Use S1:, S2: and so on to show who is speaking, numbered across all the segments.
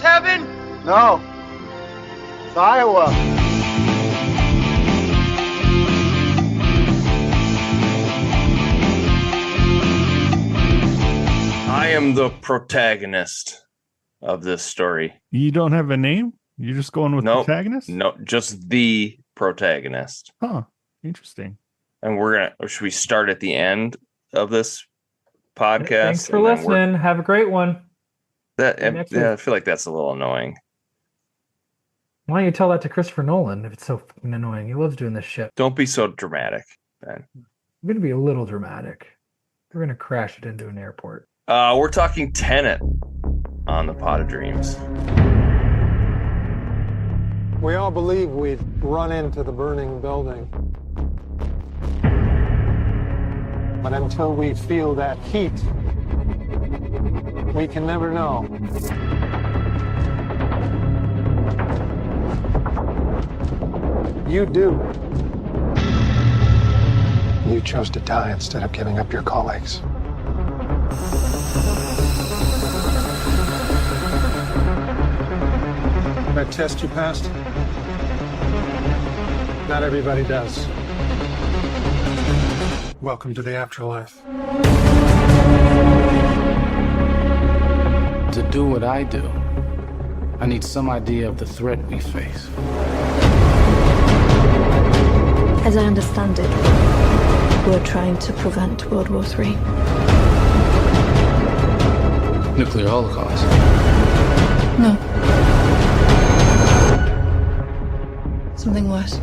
S1: heaven?
S2: No. It's Iowa.
S3: I am the protagonist of this story.
S4: You don't have a name? You're just going with protagonist?
S3: No, just the protagonist.
S4: Huh. Interesting.
S3: And should we start at the end of this podcast?
S5: Thanks for listening. Have a great one.
S3: I feel like that's a little annoying.
S5: Why don't you tell that to Christopher Nolan if it's so fucking annoying? He loves doing this shit.
S3: Don't be so dramatic, Ben.
S5: I'm going to be a little dramatic. We're going to crash it into an airport.
S3: We're talking Tenet on the Pot of Dreams.
S6: We all believe we'd run into the burning building. But until we feel that heat, we can never know. You do. You chose to die instead of giving up your colleagues. That test you passed? Not everybody does. Welcome to the afterlife.
S7: To do what I do, I need some idea of the threat we face.
S8: As I understand it, we're trying to prevent World War III.
S7: Nuclear holocaust.
S8: No. Something worse.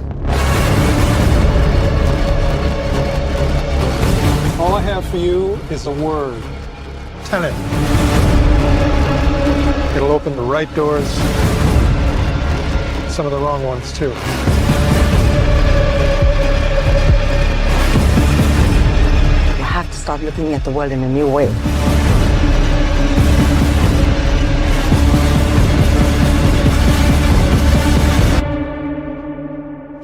S6: All I have for you is a word. Tenet. It'll open the right doors, some of the wrong ones too.
S9: You have to start looking at the world in a new way.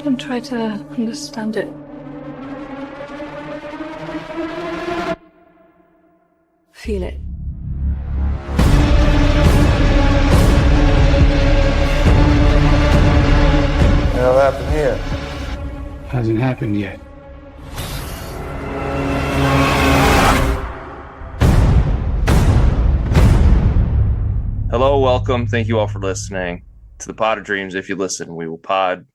S8: Don't try to understand it. Feel it.
S2: What'll happen here?
S7: Hasn't happened yet.
S3: Hello, welcome. Thank you all for listening to the Pot of Dreams. If you listen, we will pod.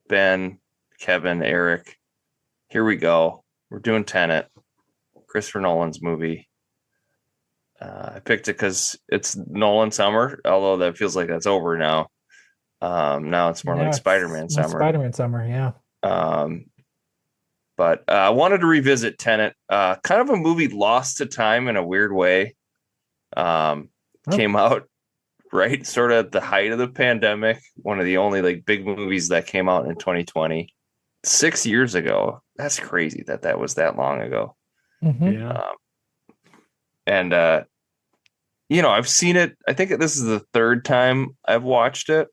S3: Ben, Kevin, Eric. Here we go. We're doing Tenet, Christopher Nolan's movie. I picked it because it's Nolan summer, although that feels like that's over now. Now it's more like Spider-Man summer.
S5: Spider-Man summer, yeah.
S3: But I wanted to revisit Tenet. Kind of a movie lost to time in a weird way. Came out right sort of at the height of the pandemic. One of the only like big movies that came out in 2020. 6 years ago. That's crazy that was that long ago.
S5: Mm-hmm.
S4: Yeah.
S3: And I've seen it. I think this is the third time I've watched it.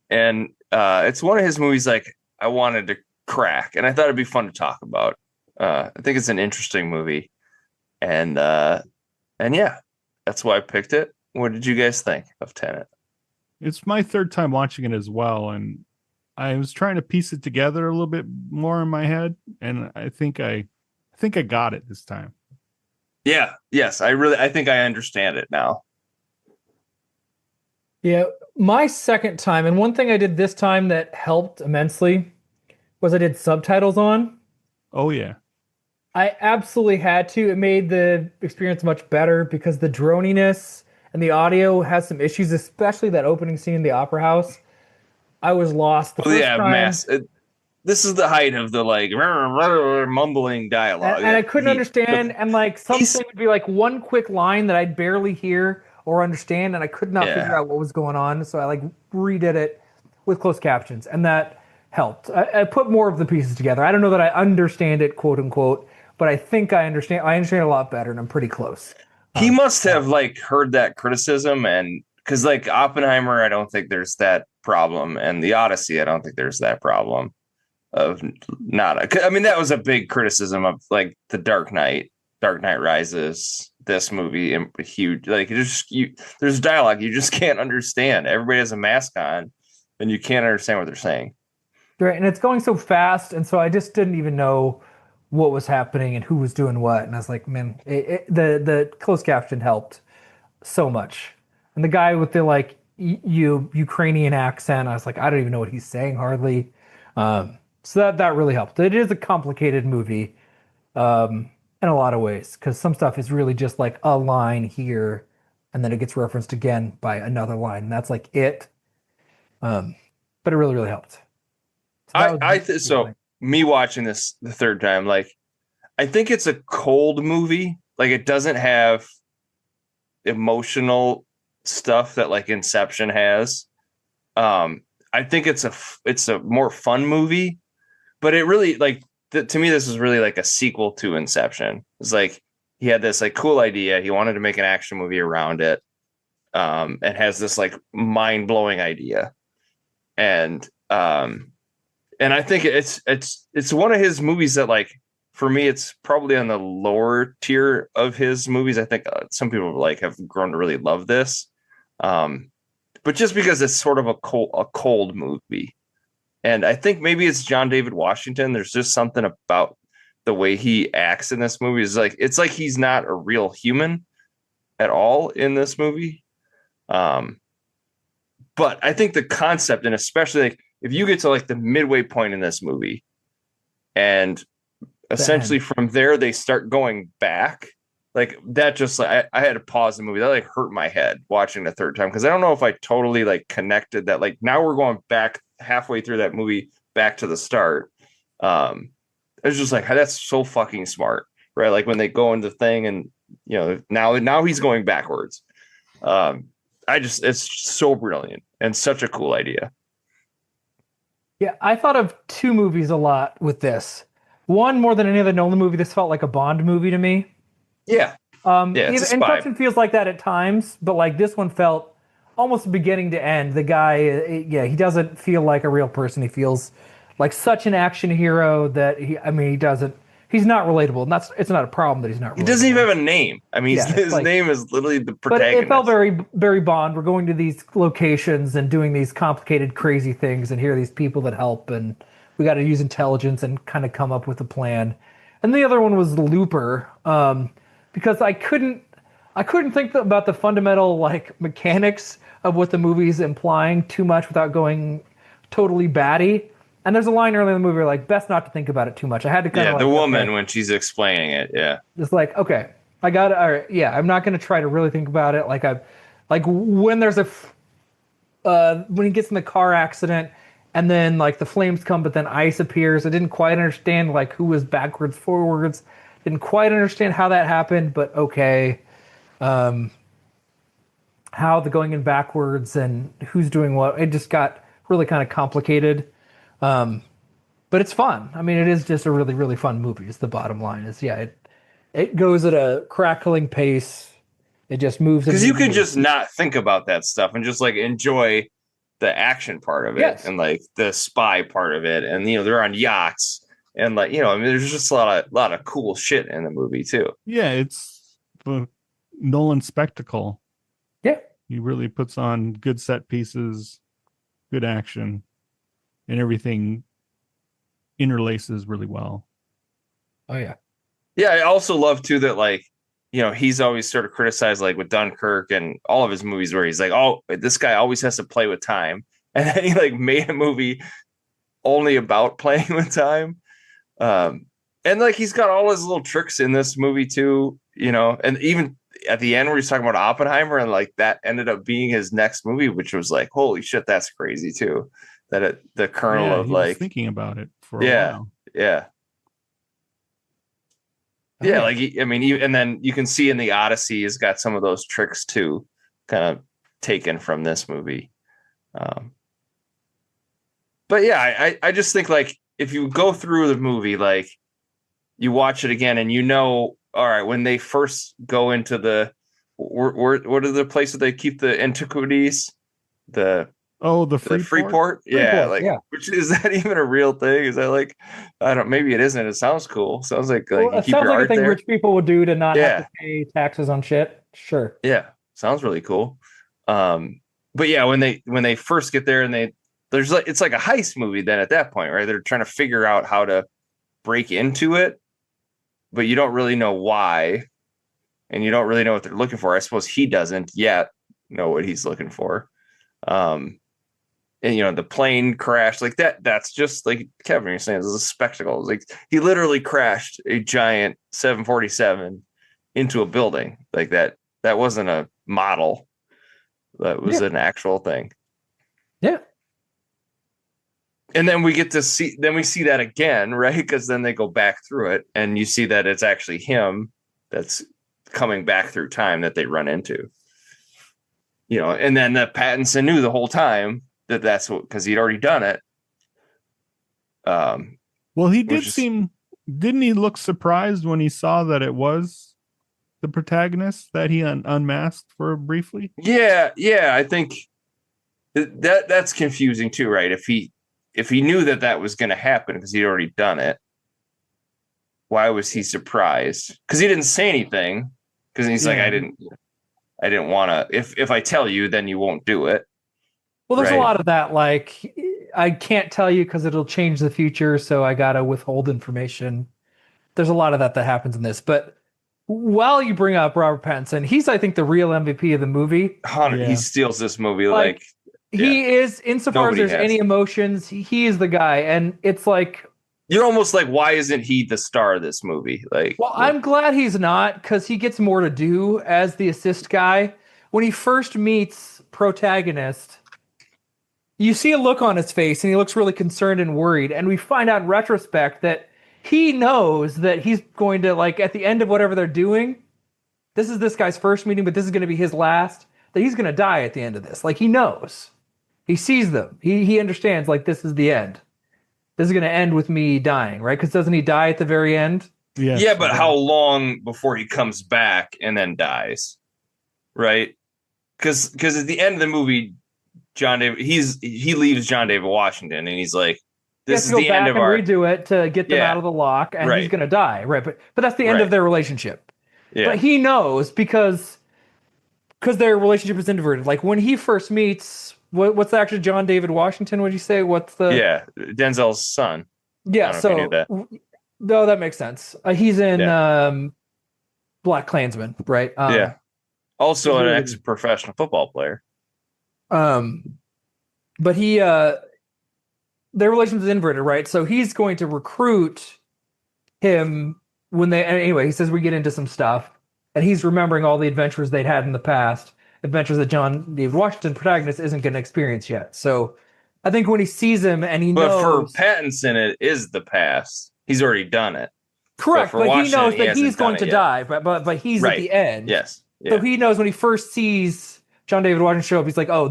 S3: And it's one of his movies like I wanted to crack, and I thought it'd be fun to talk about. I think it's an interesting movie. And yeah, that's why I picked it. What did you guys think of Tenet?
S4: It's my third time watching it as well, and I was trying to piece it together a little bit more in my head, and I think I got it this time.
S3: Yeah, yes, I think I understand it now.
S5: Yeah, my second time, and one thing I did this time that helped immensely was I did subtitles on.
S4: Oh, yeah.
S5: I absolutely had to. It made the experience much better because the droniness and the audio has some issues, especially that opening scene in the opera house. I was lost the first time.
S3: This is the height of the like mumbling dialogue.
S5: And I couldn't understand. And like something would be like one quick line that I'd barely hear or understand, and I could not figure out what was going on. So I like redid it with closed captions, and that helped. I put more of the pieces together. I don't know that I understand it, quote unquote, but I think I understand. I understand it a lot better, and I'm pretty close.
S3: He must have like heard that criticism, and because like Oppenheimer, I don't think there's that problem, and the Odyssey, I don't think there's that problem of not. I mean, that was a big criticism of like the Dark Knight Rises. this movie huge. Like there's dialogue you just can't understand. Everybody has a mask on, and you can't understand what they're saying.
S5: Right, and it's going so fast, and so I just didn't even know what was happening and who was doing what. And I was like, man, the closed caption helped so much. And the guy with the like Ukrainian accent, I was like, I don't even know what he's saying hardly. So that really helped. It is a complicated movie in a lot of ways because some stuff is really just like a line here, and then it gets referenced again by another line. And that's like it. But it really, really helped.
S3: So me watching this the third time, like I think it's a cold movie. Like it doesn't have emotional stuff that like Inception has. I think it's a more fun movie, but it really like to me this is really like a sequel to Inception. It's like he had this like cool idea. He wanted to make an action movie around it, and has this like mind blowing idea, and I think it's one of his movies that like for me it's probably on the lower tier of his movies. I think some people like have grown to really love this, but just because it's sort of a cold movie, and I think maybe it's John David Washington. There's just something about the way he acts in this movie is like it's like he's not a real human at all in this movie. But I think the concept, and especially like if you get to like the midway point in this movie and essentially from there they start going back, like that just like I had to pause the movie. That like hurt my head watching the third time because I don't know if I totally like connected that. Like now we're going back halfway through that movie back to the start. It's just like that's so fucking smart, right? Like when they go into the thing and you know now he's going backwards. It's so brilliant and such a cool idea.
S5: Yeah, I thought of two movies a lot with this. One, more than any other Nolan movie, this felt like a Bond movie to me.
S3: Yeah.
S5: It's Inception feels like that at times, but like this one felt almost beginning to end. The guy, he doesn't feel like a real person. He feels like such an action hero that he's not relatable. And it's not a problem that he's not relatable.
S3: He doesn't even have a name. I mean, his name is literally the protagonist.
S5: But it felt very, very Bond. We're going to these locations and doing these complicated, crazy things, and here are these people that help, and we got to use intelligence and kind of come up with a plan. And the other one was Looper, because I couldn't think about the fundamental like mechanics of what the movie's implying too much without going totally batty. And there's a line early in the movie where like best not to think about it too much. I had to kind of
S3: the woman when she's explaining it,
S5: it's like okay, I got it. All right, I'm not going to try to really think about it. Like when there's when he gets in the car accident and then like the flames come, but then ice appears. I didn't quite understand like who was backwards, forwards. Didn't quite understand how that happened, but okay. How the going in backwards and who's doing what. It just got really kind of complicated. But it's fun. I mean, it is just a really, really fun movie. Is the bottom line is, it goes at a crackling pace. It just moves.
S3: Because you can just not think about that stuff and just like enjoy the action part of it and like the spy part of it. And, they're on yachts and like, there's just a lot of cool shit in the movie too.
S4: Yeah. It's the Nolan spectacle.
S5: Yeah.
S4: He really puts on good set pieces, good action. And everything interlaces really well.
S5: Oh, yeah.
S3: Yeah, I also love, too, that, like, he's always sort of criticized, like, with Dunkirk and all of his movies where he's like, oh, this guy always has to play with time. And then he, like, made a movie only about playing with time. And, like, he's got all his little tricks in this movie, too, and even at the end where he's talking about Oppenheimer and, like, that ended up being his next movie, which was like, holy shit, that's crazy, too. That the kernel of
S4: he
S3: like
S4: was thinking about it for a while.
S3: Like and then you can see in the Odyssey has got some of those tricks too, kind of taken from this movie. But yeah, I just think like if you go through the movie, like you watch it again and all right, when they first go into what are the places they keep the antiquities, the
S4: Oh, the
S3: The
S4: Freeport?
S3: Freeport? Yeah,
S5: Freeport,
S3: like
S5: yeah.
S3: which is that even a real thing? Is that like I don't maybe it isn't. It sounds cool. Sounds like
S5: Well,
S3: you
S5: it
S3: keep
S5: sounds
S3: your
S5: like a
S3: art
S5: thing
S3: there.
S5: rich people would do to not have
S3: Yeah.
S5: to pay taxes on shit. Sure.
S3: Yeah. Sounds really cool. But yeah, when they first get there and there's like it's like a heist movie then at that point, right? They're trying to figure out how to break into it, but you don't really know why, and you don't really know what they're looking for. I suppose he doesn't yet know what he's looking for. And the plane crashed like that. That's just like Kevin, you're saying, it's a spectacle. It's like he literally crashed a giant 747 into a building like that. That wasn't a model. That was an actual thing.
S5: Yeah.
S3: And then we see that again, right? Because then they go back through it and you see that it's actually him that's coming back through time that they run into. And then that Pattinson knew the whole time that's what, because he'd already done it.
S4: Well, he did didn't he look surprised when he saw that it was the protagonist that he unmasked for briefly?
S3: Yeah, I think that's confusing too, right? If he knew that was going to happen because he'd already done it, why was he surprised? Because he didn't say anything. Because he's like, I didn't want to. If I tell you, then you won't do it.
S5: Well, there's
S3: right?
S5: a lot of that. Like, I can't tell you because it'll change the future, so I gotta withhold information. There's a lot of that happens in this. But while you bring up Robert Pattinson, he's, I think, the real MVP of the movie.
S3: He steals this movie.
S5: He is, insofar as there's any emotions, he is the guy. And it's like,
S3: you're almost like, why isn't he the star of this movie?
S5: I'm glad he's not, because he gets more to do as the assist guy. When he first meets protagonist, you see a look on his face and he looks really concerned and worried. And we find out in retrospect that he knows that he's going to, like, at the end of whatever they're doing, this is this guy's first meeting, but this is going to be his last, that he's going to die at the end of this. Like, he knows. He sees them. He understands, like, this is the end. This is going to end with me dying, right? Because doesn't he die at the very end?
S4: Yes,
S3: yeah, but how long before he comes back and then dies? Right? Because at the end of the movie, John David, he leaves John David Washington, and he's like, "This is the end of our
S5: redo it to get them out of the lock, and he's going to die." Right, but that's the end of their relationship. Yeah. But he knows because their relationship is inverted. Like when he first meets, what's actually John David Washington? Would you say what's the
S3: Denzel's son?
S5: Yeah, so no, that makes sense. He's in Black Klansman, right?
S3: Also an ex-professional football player.
S5: But their relationship is inverted, right? So he's going to recruit him anyway, he says we get into some stuff, and he's remembering all the adventures they'd had in the past, adventures that John David Washington, protagonist, isn't going to experience yet. So I think when he sees him and he knows...
S3: But for Pattinson, it is the past. He's already done it.
S5: Correct, but he knows that he's going to die, but he's at the end.
S3: Yes. Yeah.
S5: So he knows when he first sees John David Washington show up, he's like, oh,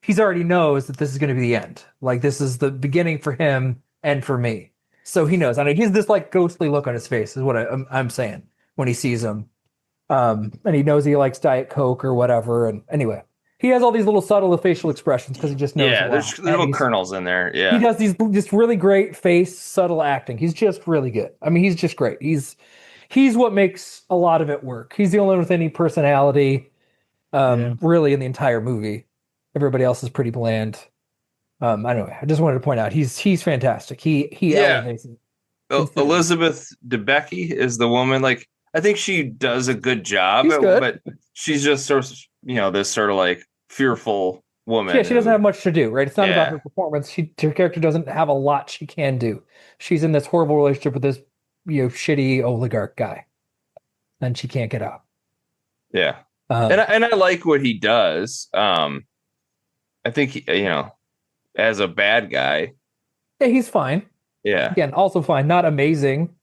S5: he's already knows that this is going to be the end. Like, this is the beginning for him and for me. So he knows. I mean, he's this like ghostly look on his face is what I'm saying when he sees him. And he knows he likes Diet Coke or whatever. And anyway, he has all these little subtle facial expressions because he just knows.
S3: Yeah, there's little kernels in there. Yeah.
S5: He does these just really great face subtle acting. He's just really good. I mean, he's just great. He's what makes a lot of it work. He's the only one with any personality really in the entire movie. Everybody else is pretty bland. Anyway, I just wanted to point out he's fantastic. He elevates it.
S3: Elizabeth Debicki is the woman. Like, I think she does a good job, but she's just sort of, this sort of like fearful woman.
S5: Yeah, she doesn't have much to do, right? It's not about her performance. Her character doesn't have a lot she can do. She's in this horrible relationship with this, shitty oligarch guy, and she can't get out.
S3: Yeah, and I like what he does. I think as a bad guy,
S5: yeah, he's fine.
S3: Yeah,
S5: again, also fine, not amazing,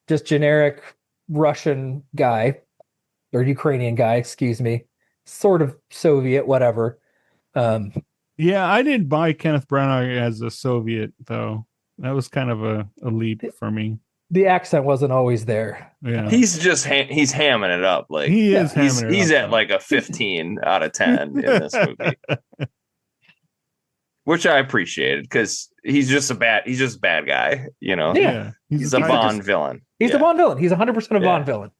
S5: just generic Russian guy or Ukrainian guy, excuse me, sort of Soviet, whatever.
S4: Yeah, I didn't buy Kenneth Branagh as a Soviet though. That was kind of a leap for me.
S5: The accent wasn't always there.
S4: Yeah,
S3: he's just he's hamming it up. Like
S4: he is.
S3: He's at like a 15 out of 10 in this movie. which I appreciated because he's just a bad guy, you know.
S5: Yeah.
S3: He's a Bond villain.
S5: He's a Bond villain. He's 100% a Bond villain.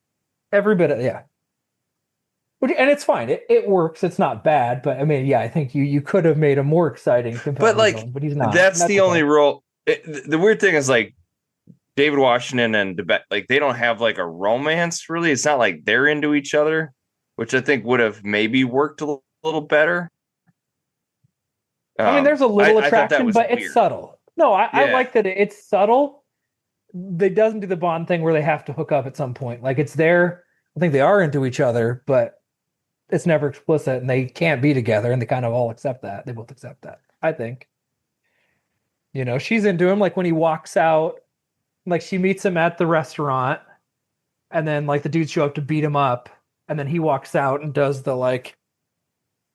S5: Every bit of and it's fine. It works. It's not bad, but I mean, I think you could have made a more exciting, compelling villain, but he's not.
S3: That's the only role. The weird thing is like David Washington and like they don't have like a romance really. It's not like they're into each other, which I think would have maybe worked a little better.
S5: I mean, there's a little attraction, but
S3: weird.
S5: It's subtle. No, I like that it's subtle. They doesn't do the Bond thing where they have to hook up at some point. Like it's there. I think they are into each other, but it's never explicit, and they can't be together, and they kind of all accept that. They both accept that, I think. You know, she's into him. Like when he walks out, like she meets him at the restaurant, and then like the dudes show up to beat him up, and then he walks out and does the like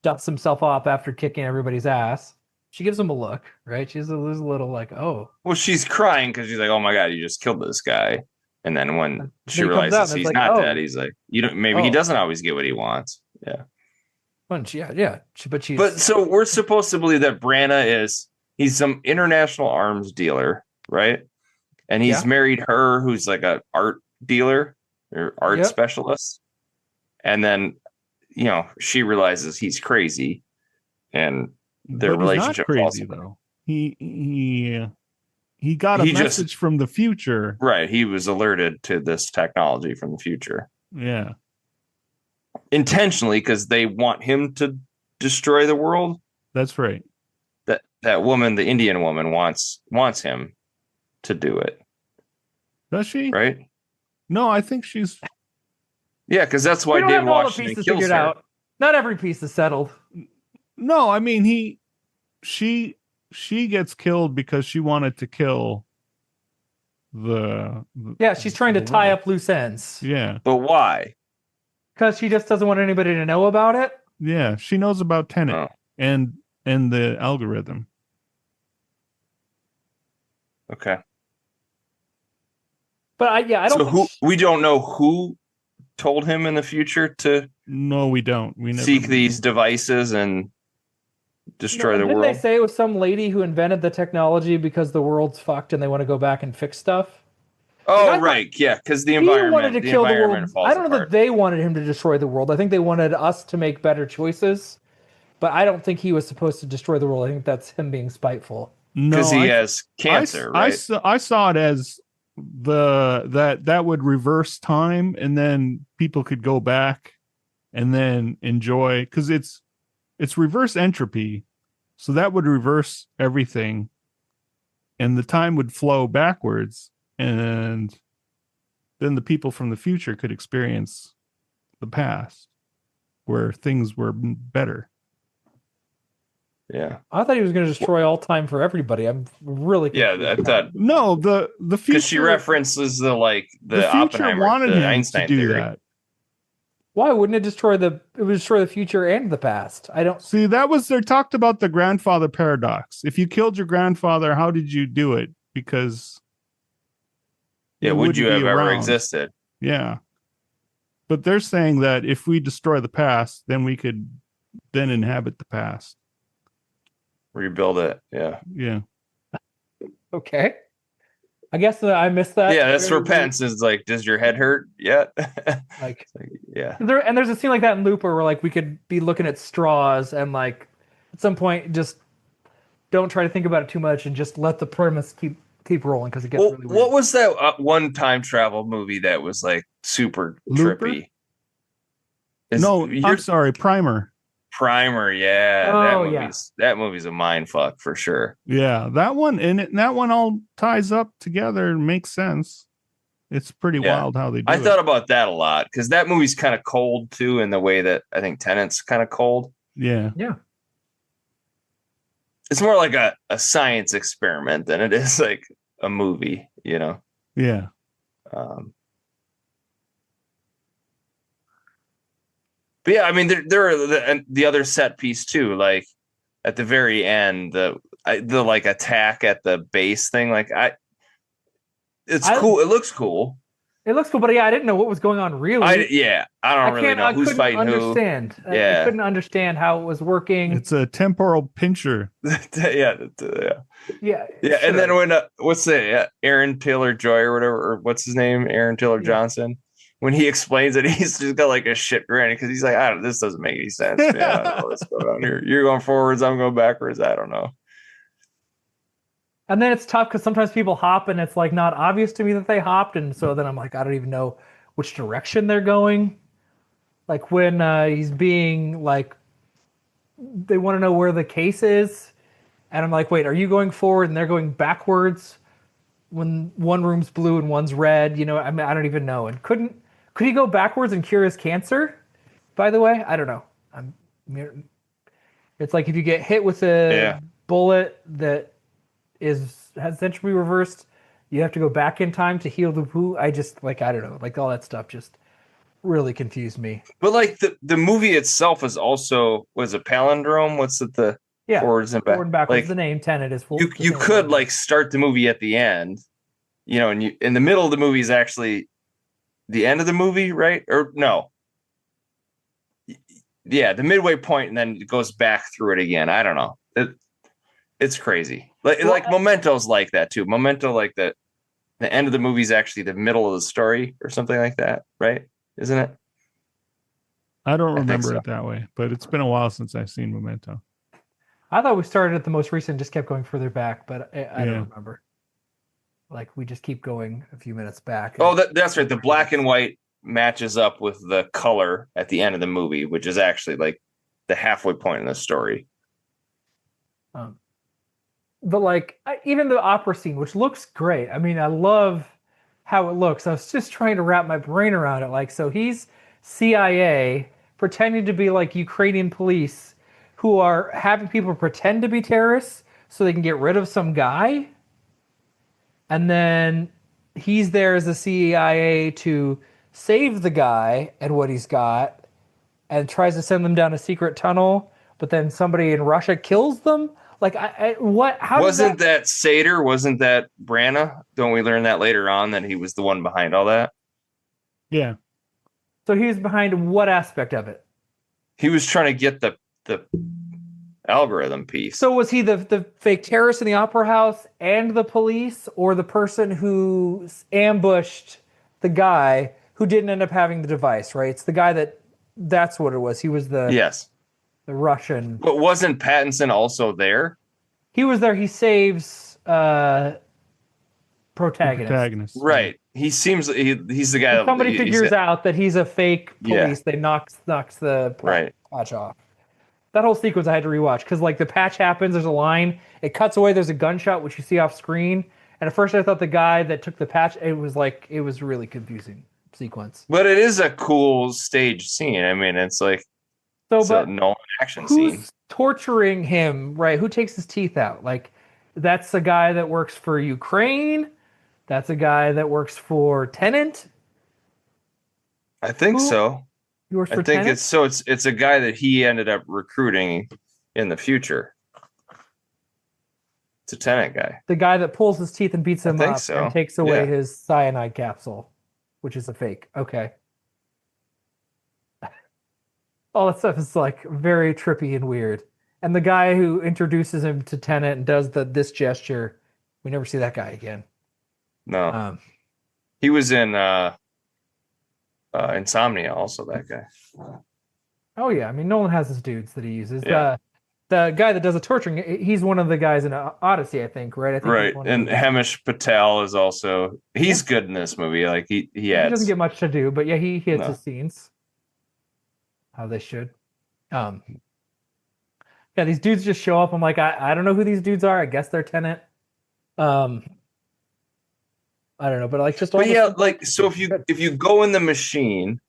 S5: dusts himself off after kicking everybody's ass. She gives him a look, right? She's a little like, oh.
S3: Well, she's crying because she's like, oh my God, you just killed this guy. And then when she realizes he's like, not dead, he's like, maybe he doesn't always get what he wants. Yeah. But so we're supposed to believe that Branagh he's some international arms dealer, right? And he's married her, who's like an art dealer or art specialist. And then, you know, she realizes he's crazy, and their relationship
S4: falls apart. He got a message from the future.
S3: Right. He was alerted to this technology from the future.
S4: Yeah.
S3: Intentionally, because they want him to destroy the world.
S4: That's right.
S3: That woman, the Indian woman, wants him to do it.
S4: Does she?
S3: Right?
S4: No, I think she's.
S3: Yeah, because that's why David Washington kills her.
S5: Out. Not every piece is settled.
S4: No, I mean she gets killed because she wanted to kill the
S5: she's trying to tie up loose ends.
S4: Yeah.
S3: But why?
S5: Because she just doesn't want anybody to know about it.
S4: Yeah, she knows about Tenet and the algorithm.
S3: Okay.
S5: But I don't.
S3: So we don't know who told him in the future to.
S4: No, we don't. We never
S3: seek these devices and destroy the world.
S5: Didn't they say it was some lady who invented the technology because the world's fucked and they want to go back and fix stuff?
S3: Oh, right. Yeah, because the environment
S5: wanted to kill the world. I don't know
S3: apart.
S5: that they wanted him to destroy the world. I think they wanted us to make better choices. But I don't think he was supposed to destroy the world. I think that's him being spiteful.
S4: No,
S3: because he has cancer, right?
S4: I saw it as that would reverse time, and then people could go back and then enjoy, because it's reverse entropy, so that would reverse everything, and the time would flow backwards, and then the people from the future could experience the past where things were better.
S3: Yeah,
S5: I thought he was going to destroy all time for everybody. I'm really
S3: confused. I thought
S4: no. The future,
S3: because she references the
S4: future
S3: Oppenheimer,
S4: wanted
S3: the
S4: him
S3: Einstein
S4: to do
S3: theory.
S4: that.
S5: Why wouldn't it destroy it would destroy the future and the past? I don't
S4: see. That was they talked about the grandfather paradox. If you killed your grandfather, how did you do it? Because
S3: would you have ever existed?
S4: Yeah, but they're saying that if we destroy the past, then we could then inhabit the past.
S3: Rebuild it. Yeah.
S5: Okay. I guess I missed that.
S3: Yeah, that's repentance. Is like, does your head hurt yet? Yeah.
S5: There's a scene like that in Looper where like we could be looking at straws and like at some point just don't try to think about it too much and just let the premise keep rolling because it gets really weird.
S3: What was that one time travel movie that was like super
S4: Looper?
S3: Trippy?
S4: I'm sorry, Primer.
S3: Primer, yeah. That movie's a mind fuck for sure.
S4: Yeah, that one that one all ties up together and makes sense. It's pretty wild how they do it.
S3: I thought about that a lot because that movie's kind of cold too, in the way that I think Tenet's kind of cold.
S4: Yeah.
S3: It's more like a science experiment than it is like a movie, you know?
S4: Yeah.
S3: But yeah, I mean, there are the other set piece too. Like at the very end, the like attack at the base thing. Like it's cool. It looks cool.
S5: It looks cool, but yeah, I didn't know what was going on really.
S3: I don't really know who's fighting
S5: understand.
S3: who. Yeah.
S5: I couldn't understand how it was working.
S4: It's a temporal pincher.
S3: Yeah.
S5: Yeah.
S3: Yeah, and then when what's the Aaron Taylor Joy or whatever, or what's his name, Aaron Taylor Johnson, when he explains it, he's just got like a shit grin because he's like, this doesn't make any sense. Man. I don't know what's going on here. You're going forwards, I'm going backwards. I don't know.
S5: And then it's tough because sometimes people hop and it's like not obvious to me that they hopped, and so then I'm like, I don't even know which direction they're going. Like when he's being like, they want to know where the case is. And I'm like, wait, are you going forward and they're going backwards when one room's blue and one's red? You know, I mean, I don't even know. And could he go backwards and cure his cancer? By the way, I don't know. It's like if you get hit with a bullet that has entropy reversed, you have to go back in time to heal the who. I don't know. Like all that stuff just really confused me.
S3: But like the movie itself is also was a palindrome. What's it forwards and back.
S5: Forward and backwards.
S3: Like,
S5: the name Tenet is full.
S3: You could like start the movie at the end, you know, and you in the middle of the movie is actually the end of the movie, right? Or no? Yeah, the midway point, and then it goes back through it again. I don't know. It's crazy. Like Memento's like that too. Memento, like the end of the movie is actually the middle of the story or something like that, right? Isn't it?
S4: I don't remember it that way, but it's been a while since I've seen Memento.
S5: I thought we started at the most recent, just kept going further back, but I don't remember. Like we just keep going a few minutes back.
S3: Oh, that's right. The black and white matches up with the color at the end of the movie, which is actually like the halfway point in the story.
S5: But like even the opera scene, which looks great. I mean, I love how it looks. I was just trying to wrap my brain around it. Like, so he's CIA pretending to be like Ukrainian police who are having people pretend to be terrorists so they can get rid of some guy. And then he's there as the CIA to save the guy and what he's got and tries to send them down a secret tunnel. But then somebody in Russia kills them. Like, how
S3: wasn't that Sater? Wasn't that Branagh? Don't we learn that later on that he was the one behind all that?
S4: Yeah.
S5: So he was behind what aspect of it?
S3: He was trying to get the algorithm piece.
S5: So was he the fake terrorist in the opera house and the police, or the person who ambushed the guy who didn't end up having the device, right? It's the guy that's what it was. He was the Russian.
S3: But wasn't Pattinson also there?
S5: He was there. He saves protagonist.
S3: Right. He seems he's the guy that
S5: somebody figures out that he's a fake police. They knocks the patch off. That whole sequence I had to rewatch because like the patch happens, there's a line, it cuts away, there's a gunshot which you see off screen, and at first I thought the guy that took the patch, it was really confusing sequence.
S3: But it is a cool stage scene. I mean, it's like a Nolan action scene.
S5: Who's torturing him, right? Who takes his teeth out? Like that's a guy that works for Ukraine. That's a guy that works for Tenet.
S3: I think so.
S5: I think
S3: Tenet? It's a guy that he ended up recruiting in the future. It's a Tenet guy.
S5: The guy that pulls his teeth and beats him up and takes away
S3: Yeah.
S5: his cyanide capsule, which is a fake. Okay. All that stuff is like very trippy and weird. And the guy who introduces him to Tenet and does this gesture, we never see that guy again.
S3: No. He was in Insomnia also, that guy.
S5: Oh yeah, I mean Nolan has his dudes that he uses.
S3: Yeah.
S5: The guy that does the torturing, he's one of the guys in Odyssey, I think, right? I think
S3: Right. And Hamish Patel is also good in this movie. Like he
S5: doesn't get much to do, but yeah, he hits his scenes. How they should. Yeah, these dudes just show up. I'm like, I don't know who these dudes are. I guess they're Tenet. I don't know, but like just all.
S3: But yeah, like so if you go in the machine,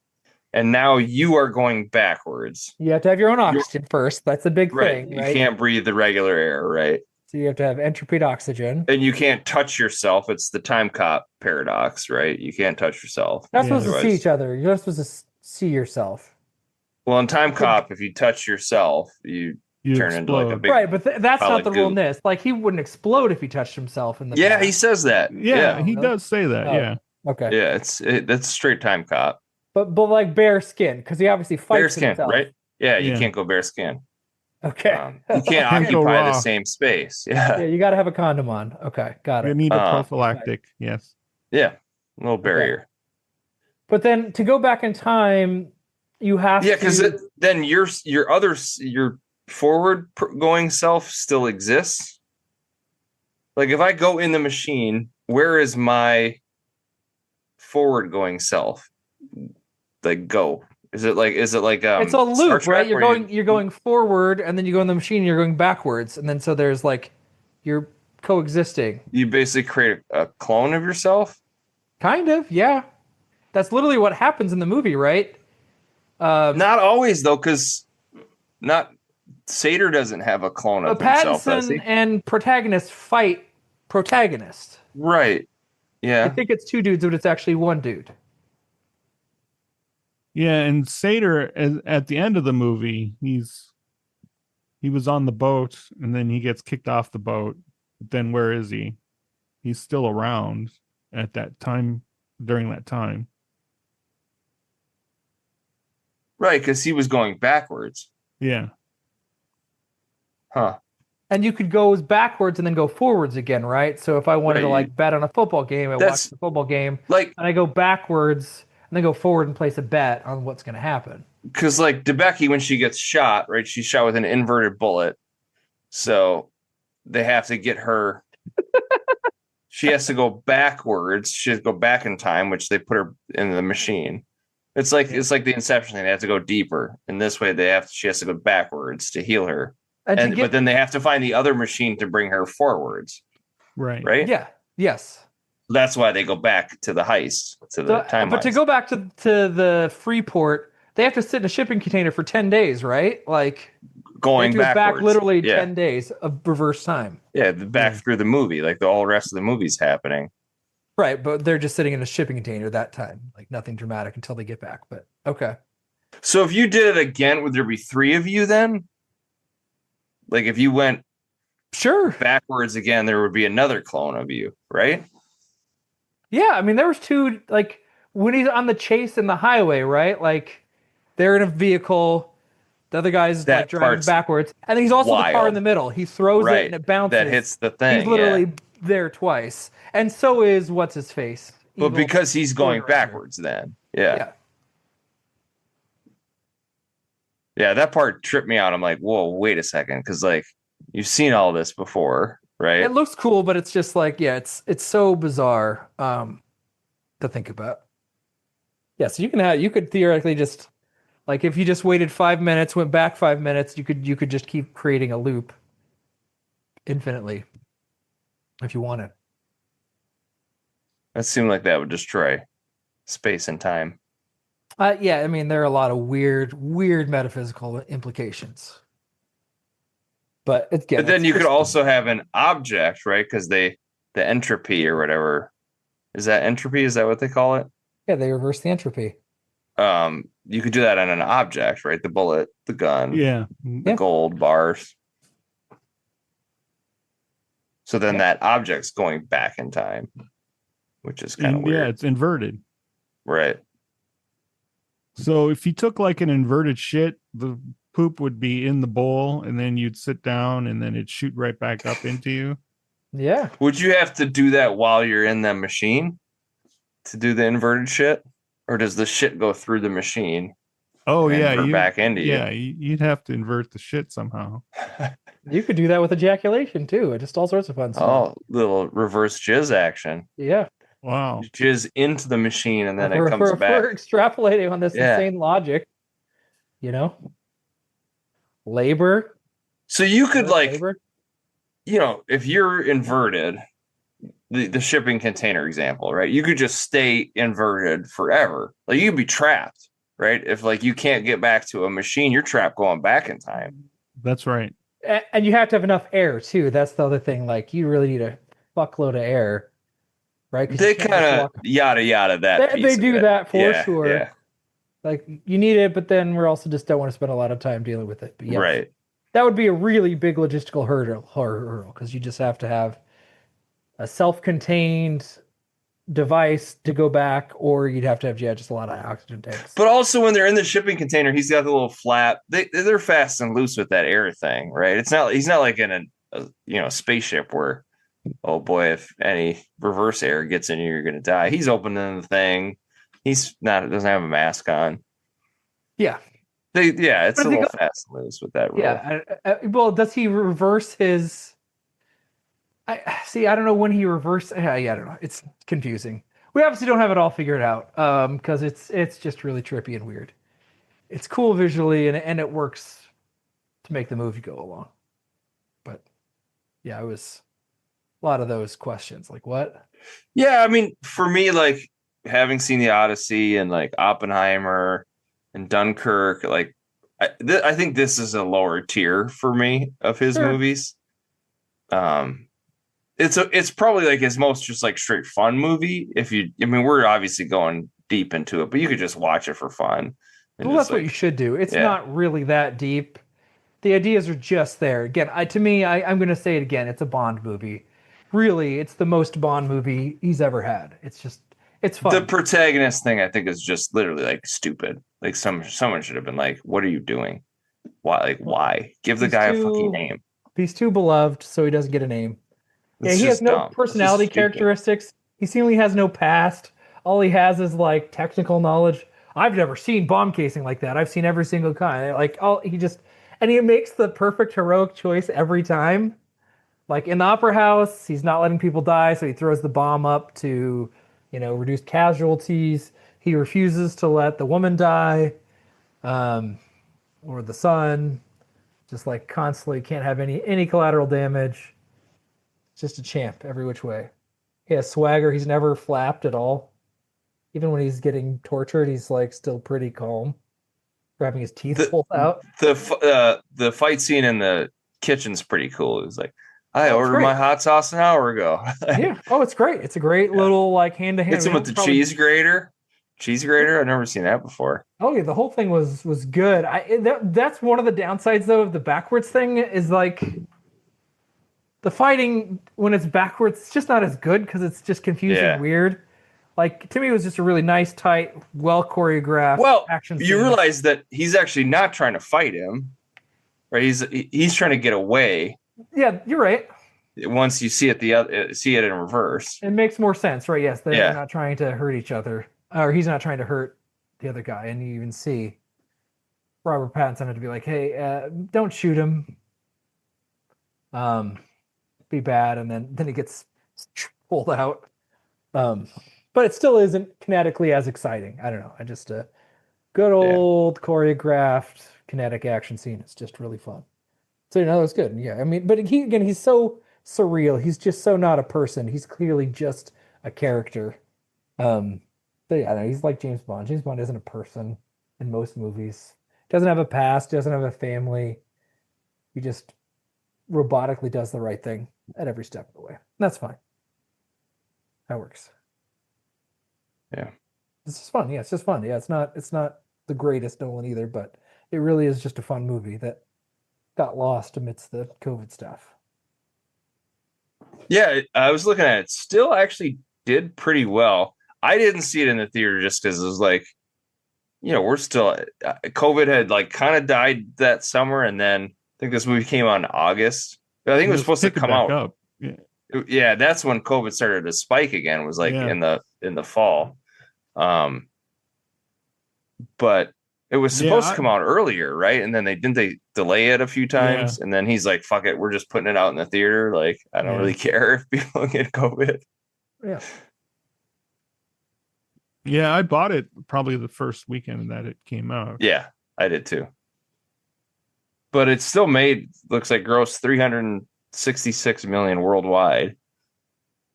S3: and now you are going backwards,
S5: you have to have your own oxygen first. That's a big thing, right?
S3: You can't breathe the regular air, right?
S5: So you have to have entropied oxygen,
S3: and you can't touch yourself. It's the time cop paradox, right? You can't touch yourself.
S5: You're not supposed to see each other. You're not supposed to see yourself.
S3: Well, in time cop, if you touch yourself, you turn into like a big
S5: right, but that's not the rule in this. Like he wouldn't explode if he touched himself in the
S3: he says that.
S4: Yeah, he does say that.
S5: Oh.
S4: Yeah.
S5: Okay.
S3: Yeah, that's straight time cop.
S5: But like bare skin, because he obviously
S3: Bare
S5: fights
S3: skin,
S5: himself.
S3: right? Yeah, you
S4: Yeah.
S3: can't go bare skin.
S5: Okay.
S3: You can't
S4: Can't go
S3: occupy the
S4: raw.
S3: same space.
S5: Yeah,
S3: Yeah.
S5: you got to have a condom on. Okay, got
S4: You
S5: it.
S4: need a
S3: Uh,
S4: prophylactic. Yes.
S3: Yeah. A little barrier.
S5: But then to go back in time, you have
S3: Yeah, because
S5: to.
S3: then your forward going self still exists. Like if I go in the machine, where is my forward going self? Like go? Is it like
S5: It's a
S3: Star
S5: loop,
S3: Trek
S5: right? You're
S3: where
S5: going you're going forward, and then you go in the machine, you're going backwards, and then so there's like you're coexisting.
S3: you basically create a clone of yourself?
S5: Kind of, yeah. That's literally what happens in the movie, right?
S3: Not always though, because not Sator doesn't have a clone of himself, does he?
S5: Pattinson and protagonist fight protagonist.
S3: Right.
S5: I
S3: Yeah.
S5: think it's two dudes, but it's actually one dude.
S4: Yeah, and Sator at the end of the movie, he was on the boat and then he gets kicked off the boat. But then where is he? He's still around at that time during that time.
S3: Right, because he was going backwards.
S4: Yeah.
S3: Huh.
S5: And you could go backwards and then go forwards again, right? So if I wanted to
S3: Right.
S5: like bet on a football game, I
S3: That's-
S5: watch the football game,
S3: Like,
S5: and I go backwards and then go forward and place a bet on what's going to happen.
S3: because like DeBecky, when she gets shot, right, she's shot with an inverted bullet. So they have to get her. She has to go backwards. She has to go back in time, which they put her in the machine. It's like the Inception thing. They have to go deeper. In this way, she has to go backwards to heal her. But then they have to find the other machine to bring her forwards.
S4: Right.
S3: Right?
S5: Yeah. Yes.
S3: That's why they go back to the heist, to the time
S5: But to
S3: heist.
S5: go back to the Freeport, they have to sit in a shipping container for 10 days, right? Like
S3: Going
S5: they have to go
S3: backwards.
S5: back literally
S3: Yeah.
S5: 10 days of reverse time.
S3: Yeah, back through the movie, like the whole rest of the movie's happening.
S5: Right, but they're just sitting in a shipping container that time. Like nothing dramatic until they get back. But okay.
S3: So if you did it again, would there be three of you then? Like if you went
S5: Sure.
S3: backwards again, there would be another clone of you, right?
S5: Yeah, I mean there was two, like when he's on the chase in the highway, right? Like they're in a vehicle, the other guy's
S3: That
S5: like driving
S3: part's
S5: backwards. And then he's also the car
S3: wild.
S5: in the middle. He throws it
S3: Right.
S5: and it bounces.
S3: That hits the thing.
S5: He's literally
S3: yeah.
S5: there twice. And so is what's his face?
S3: But
S5: Evil
S3: because he's going
S5: Quarter Ranger.
S3: backwards then. Yeah.
S5: Yeah.
S3: Yeah, that part tripped me out. I'm like, whoa, wait a second. Because like you've seen all this before, right?
S5: It looks cool, but it's just like, yeah, it's so bizarre to think about. Yeah, so you could theoretically just like if you just waited 5 minutes, went back 5 minutes, you could just keep creating a loop infinitely if you wanted.
S3: That seemed like that would destroy space and time.
S5: Yeah, I mean there are a lot of weird metaphysical implications. But it's
S3: But then you could also have an object, right? Because the entropy or whatever. Is that entropy? Is that what they call it?
S5: yeah, they reverse the entropy.
S3: You could do that on an object, right? The bullet, the gun,
S4: Yeah.
S3: the gold bars. So then that object's going back in time, which is kind of weird.
S4: Yeah, it's inverted.
S3: Right.
S4: So if you took like an inverted shit, the poop would be in the bowl and then you'd sit down and then it'd shoot right back up into you.
S5: Yeah.
S3: Would you have to do that while you're in the machine to do the inverted shit? Or does the shit go through the machine?
S4: Oh
S3: and
S4: yeah,
S3: invert back into you?
S4: yeah, you'd have to invert the shit somehow.
S5: You could do that with ejaculation too. Just all sorts of fun stuff.
S3: Oh, little reverse jizz action.
S5: Yeah.
S4: Wow.
S3: You jizz into the machine and then it
S5: We're-
S3: comes
S5: we're
S3: back.
S5: extrapolating on this
S3: Yeah.
S5: insane logic. You know? Labor.
S3: So you could like,
S5: labor.
S3: if you're inverted, the shipping container example, right? You could just stay inverted forever. Like you could be trapped, right? If like you can't get back to a machine, you're trapped going back in time.
S4: That's right.
S5: And you have to have enough air too. That's the other thing. Like you really need a fuckload of air, right? 'Cause
S3: They
S5: you can't just
S3: kind of
S5: walk-
S3: yada yada that.
S5: They
S3: piece of
S5: do
S3: it.
S5: that for
S3: Yeah,
S5: sure.
S3: Yeah,
S5: Like you need it, but then we're also just don't want to spend a lot of time dealing with it. But yes,
S3: right.
S5: that would be a really big logistical hurdle because you just have to have a self-contained device to go back, or you'd have to have just a lot of oxygen tanks.
S3: But also when they're in the shipping container, he's got the little flap. They're fast and loose with that air thing, right? He's not like in a spaceship where, oh boy, if any reverse air gets in you, you're gonna die. He's opening the thing. Doesn't have a mask on.
S5: Yeah.
S3: It's a little fast and loose with that rule.
S5: Yeah. Well, does he reverse his? I don't know when he reversed. Yeah, I don't know. It's confusing. We obviously don't have it all figured out because it's just really trippy and weird. It's cool visually and it works to make the movie go along. But yeah, it was a lot of those questions. Like what?
S3: Yeah, I mean, for me, like having seen the Odyssey and like Oppenheimer and Dunkirk, like I think this is a lower tier for me of his movies. It's probably like his most just like straight fun movie. We're obviously going deep into it, but you could just watch it for fun.
S5: Well, that's what you should do. It's not really that deep. The ideas are just there. Again, I'm going to say it again. It's a Bond movie. Really, it's the most Bond movie he's ever had. It's fun.
S3: The protagonist thing, I think, is just literally like stupid. Like someone should have been like, "What are you doing? Why? Like, why? Give the guy a fucking name."
S5: He's too beloved, so he doesn't get a name. He has no personality characteristics. He seemingly has no past. All he has is like technical knowledge. I've never seen bomb casing like that. I've seen every single kind. And he makes the perfect heroic choice every time. Like in the opera house, he's not letting people die, so he throws the bomb up to, reduce casualties. He refuses to let the woman die, or the son. Just like constantly can't have any collateral damage. Just a champ every which way. He has swagger. He's never flapped at all. Even when he's getting tortured, he's like still pretty calm, grabbing his teeth pulled out.
S3: The fight scene in the kitchen's pretty cool. It was like, I ordered my hot sauce an hour ago.
S5: Yeah. Oh, it's great. It's a great little like hand to hand.
S3: It's with the cheese grater. Cheese grater. I've never seen that before.
S5: Oh yeah, the whole thing was good. That's one of the downsides though of the backwards thing is like. The fighting when it's backwards, it's just not as good because it's just confusing and weird. Like to me, it was just a really nice, tight, well choreographed action scene.
S3: You realize that he's actually not trying to fight him, right? He's trying to get away.
S5: Yeah, you're right.
S3: Once you see it in reverse,
S5: it makes more sense, right? Yes, they're not trying to hurt each other, or he's not trying to hurt the other guy, and you even see Robert Pattinson had to be like, "Hey, don't shoot him." Be bad, and then he gets pulled out. But it still isn't kinetically as exciting. I don't know. I just a good old choreographed kinetic action scene. It's just really fun. So it was good. Yeah, I mean, but he's so surreal. He's just so not a person. He's clearly just a character. But yeah, he's like James Bond. James Bond isn't a person in most movies. Doesn't have a past. Doesn't have a family. He just robotically does the right thing at every step of the way. That's fine. That works.
S3: Yeah.
S5: It's just fun. Yeah, it's just fun. Yeah, it's not the greatest Nolan either, but it really is just a fun movie that got lost amidst the COVID stuff.
S3: Yeah, I was looking at it. Still actually did pretty well. I didn't see it in the theater just because it was like, we're still COVID had like kind of died that summer, and then I think this movie came out in August. I think it was supposed to come out. Yeah, that's when COVID started to spike again. Was like in the fall, but it was supposed to come out earlier, right? And then they delay it a few times, and then he's like, "Fuck it, we're just putting it out in the theater." Like, I don't really care if people get COVID.
S5: Yeah.
S4: Yeah, I bought it probably the first weekend that it came out.
S3: Yeah, I did too. But it still looks like gross 366 million worldwide.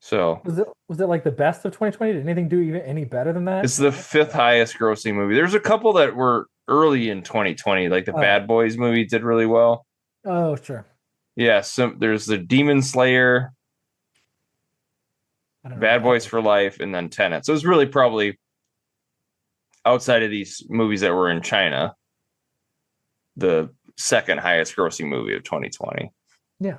S3: So
S5: was it like the best of 2020? Did anything do even any better than that?
S3: It's the fifth highest grossing movie. There's a couple that were early in 2020, like the Bad Boys movie did really well.
S5: Oh, sure.
S3: Yeah, so there's the Demon Slayer, Bad Boys for Life, and then Tenet. So it was really probably outside of these movies that were in China, the second highest grossing movie of 2020.
S5: Yeah.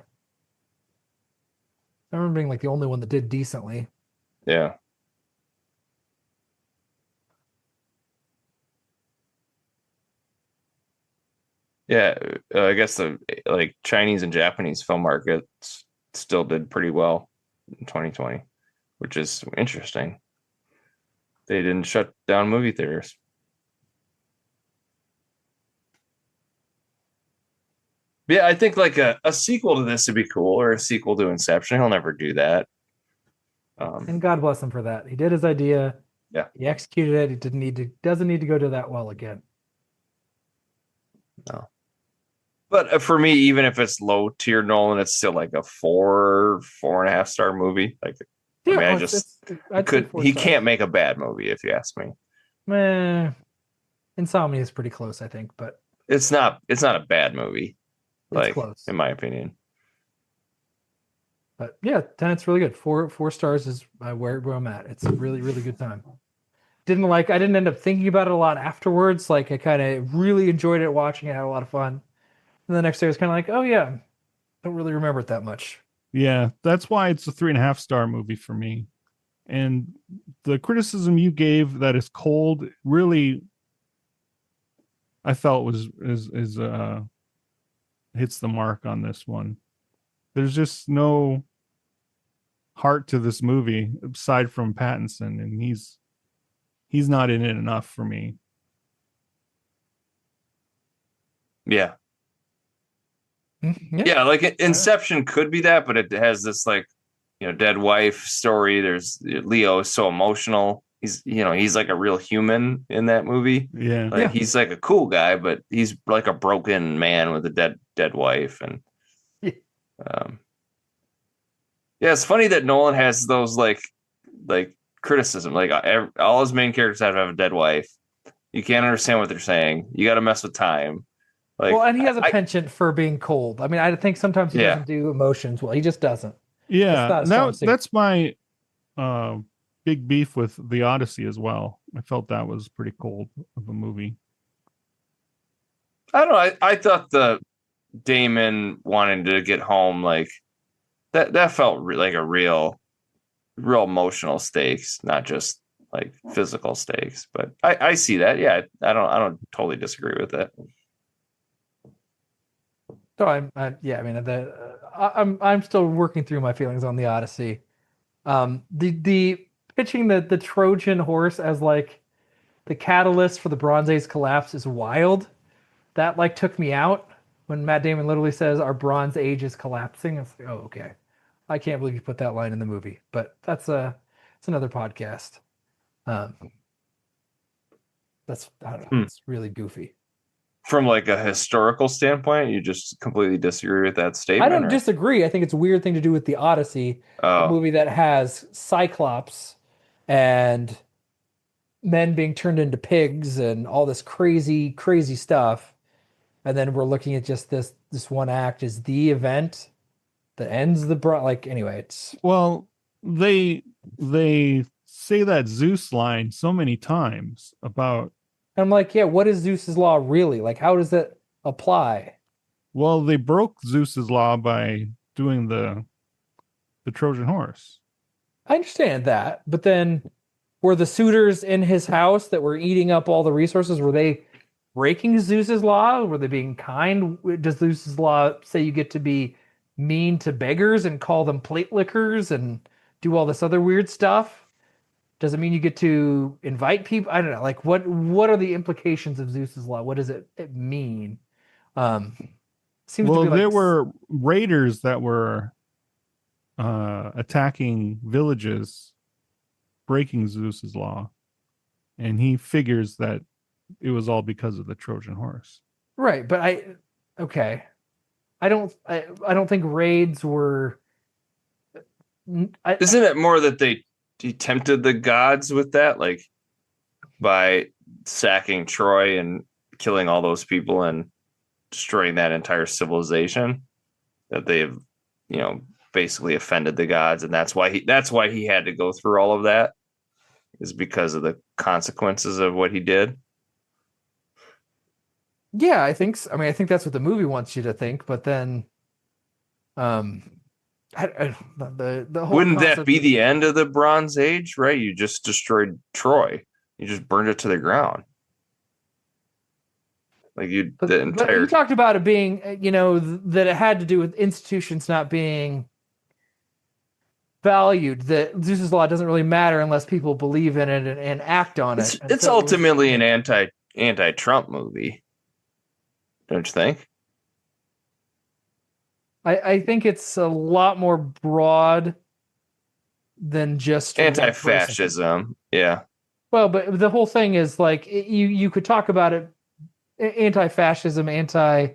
S5: I remember being like the only one that did decently.
S3: Yeah. Yeah, I guess the like Chinese and Japanese film markets still did pretty well in 2020, which is interesting. They didn't shut down movie theaters. Yeah, I think like a sequel to this would be cool, or a sequel to Inception. He'll never do that.
S5: And God bless him for that. He did his idea.
S3: Yeah.
S5: He executed it. He doesn't need to go do that well again.
S3: No. But for me, even if it's low tier Nolan, it's still like a 4.5 star movie. Like, I mean, he can't make a bad movie if you ask me.
S5: Insomnia is pretty close, I think, but
S3: it's not a bad movie.
S5: It's close,
S3: in my opinion.
S5: But yeah, Tenet's really good. Four stars is where I'm at. It's a really, really good time. I didn't end up thinking about it a lot afterwards. Like, I kind of really enjoyed it watching it, had a lot of fun. And the next day I was kind of like, oh yeah, don't really remember it that much.
S4: Yeah, that's why it's a 3.5 star movie for me. And the criticism you gave that is cold really, I felt hits the mark on this one. There's just no heart to this movie aside from Pattinson, and he's not in it enough for me.
S3: Yeah. Yeah, like Inception could be that, but it has this like, dead wife story. There's Leo is so emotional. He's like a real human in that movie.
S4: Yeah.
S3: He's like a cool guy, but he's like a broken man with a dead wife. And it's funny that Nolan has those like criticism. Like all his main characters have to have a dead wife. You can't understand what they're saying. You got to mess with time.
S5: And he has a penchant for being cold. I mean, I think sometimes he doesn't do emotions well. He just doesn't.
S4: Yeah, that's my big beef with The Odyssey as well. I felt that was pretty cold of a movie.
S3: I don't know. I thought the Damon wanting to get home, like that felt like a real emotional stakes, not just like physical stakes. But I see that. Yeah, I don't totally disagree with that.
S5: So I'm still working through my feelings on The Odyssey. The pitching the Trojan horse as like the catalyst for the Bronze Age collapse is wild. That like took me out when Matt Damon literally says our Bronze Age is collapsing. It's like, oh, okay. I can't believe you put that line in the movie, but it's another podcast. I don't know. It's really goofy.
S3: From like a historical standpoint, you just completely disagree with that statement?
S5: I don't disagree. I think it's a weird thing to do with The Odyssey, a movie that has Cyclops and men being turned into pigs and all this crazy, crazy stuff. And then we're looking at just this one act is the event that ends anyway, it's...
S4: Well, they say that Zeus line so many times about...
S5: I'm like, yeah, what is Zeus's law really? Like, how does it apply?
S4: Well, they broke Zeus's law by doing the Trojan horse.
S5: I understand that, but then were the suitors in his house that were eating up all the resources, were they breaking Zeus's law? Were they being kind? Does Zeus's law say you get to be mean to beggars and call them plate lickers and do all this other weird stuff? Does it mean you get to invite people? I don't know. Like, what are the implications of Zeus's law? What does it mean?
S4: Seems to be like... there were raiders that were attacking villages, breaking Zeus's law, and he figures that it was all because of the Trojan horse.
S5: Right, but I don't think raids were...
S3: Isn't it more that he tempted the gods with that, like by sacking Troy and killing all those people and destroying that entire civilization, that they've, basically offended the gods, and that's why he had to go through all of that, is because of the consequences of what he did.
S5: Yeah, I think so. I mean, I think that's what the movie wants you to think, but then the whole
S3: wouldn't that be the end of the Bronze Age, right? You just destroyed Troy. You just burned it to the ground. Like you,
S5: But
S3: the entire.
S5: you talked about it being, that it had to do with institutions not being valued. That Zeus's law doesn't really matter unless people believe in it and act on it. And
S3: It's
S5: so
S3: ultimately an anti-Trump movie, don't you think?
S5: I think it's a lot more broad than just one person.
S3: Anti-fascism, yeah.
S5: Well, but the whole thing is like you could talk about it, anti-fascism, I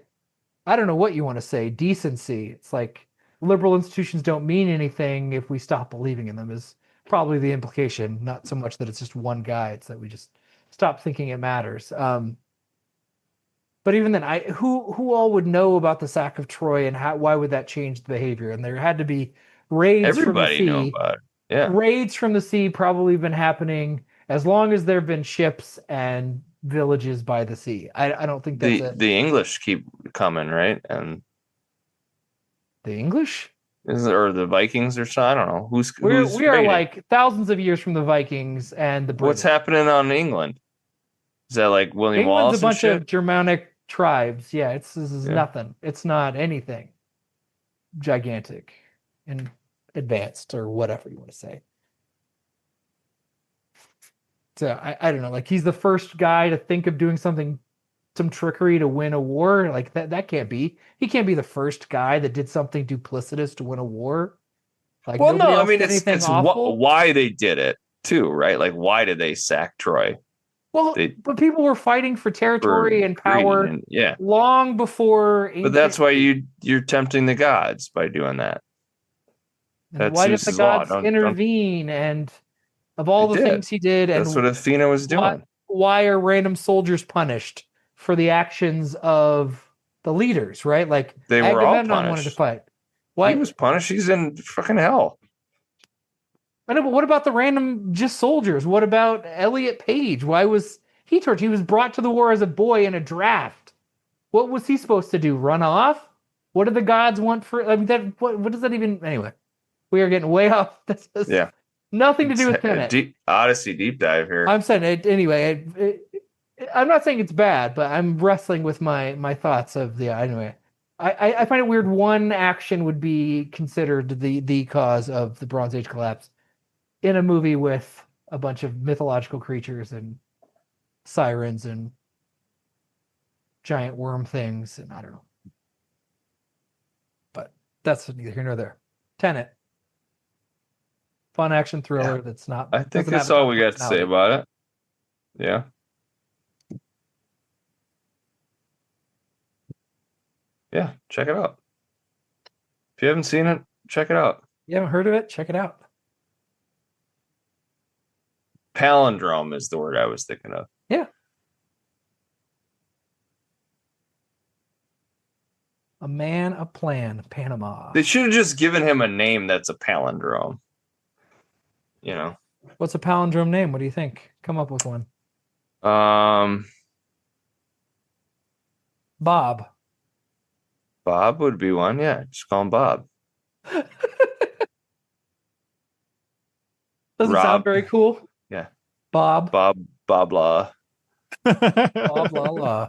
S5: don't know what you want to say, decency. It's like liberal institutions don't mean anything if we stop believing in them is probably the implication. Not so much that it's just one guy; it's that we just stop thinking it matters. But even then, who all would know about the sack of Troy and why would that change the behavior? And there had to be raids
S3: Everybody
S5: from the
S3: knew
S5: sea.
S3: about it. Yeah.
S5: Raids from the sea probably been happening as long as there have been ships and villages by the sea. I don't think that's
S3: the English keep coming, right? And
S5: the English
S3: or the Vikings or so. I don't know who's
S5: we are
S3: raiding?
S5: like thousands of years from the Vikings and the British.
S3: What's happening on England? Is that like William
S5: England's
S3: Wallace?
S5: a bunch
S3: and shit?
S5: of Germanic tribes. Yeah, this is nothing. It's not anything gigantic and advanced or whatever you want to say. So I don't know. Like he's the first guy to think of doing some trickery to win a war. Like that can't be. He can't be the first guy that did something duplicitous to win a war. Like
S3: Well,
S5: nobody
S3: no, I
S5: else
S3: mean
S5: did
S3: it's
S5: anything awful.
S3: why they did it too, right? Like why did they sack Troy?
S5: Well, but people were fighting for territory and power
S3: yeah,
S5: long before.
S3: But that's why you're tempting the gods by doing that.
S5: And why did the gods intervene? And of all the things he did,
S3: that's what Athena was doing.
S5: Why are random soldiers punished for the actions of the leaders? Right, like
S3: they were all
S5: Agamemnon
S3: punished.
S5: wanted to fight. Why
S3: he was punished? He's in fucking hell.
S5: I know, but what about the random just soldiers? What about Elliot Page? Why was he tortured? He was brought to the war as a boy in a draft. What was he supposed to do? Run off? What do the gods want for? I mean, what does that even? Anyway, we are getting way off. This is nothing to do with Tenet.
S3: Odyssey deep dive here.
S5: I'm saying it anyway. I'm not saying it's bad, but I'm wrestling with my thoughts of the anyway. I find it weird. One action would be considered the cause of the Bronze Age collapse in a movie with a bunch of mythological creatures and sirens and giant worm things, and I don't know. But that's neither here nor there. Tenet. Fun action thriller that's not...
S3: I think that's all we got to say about it. Yeah. Yeah, check it out. If you haven't seen it, check it out.
S5: You haven't heard of it? Check it out.
S3: Palindrome is the word I was thinking of.
S5: Yeah. A man, a plan, Panama.
S3: They should have just given him a name that's a palindrome. You know.
S5: What's a palindrome name? What do you think? Come up with one. Bob.
S3: Bob would be one, yeah. Just call him Bob.
S5: Doesn't sound very cool.
S3: Yeah.
S5: Bob.
S3: Bob Law.
S5: Bob La.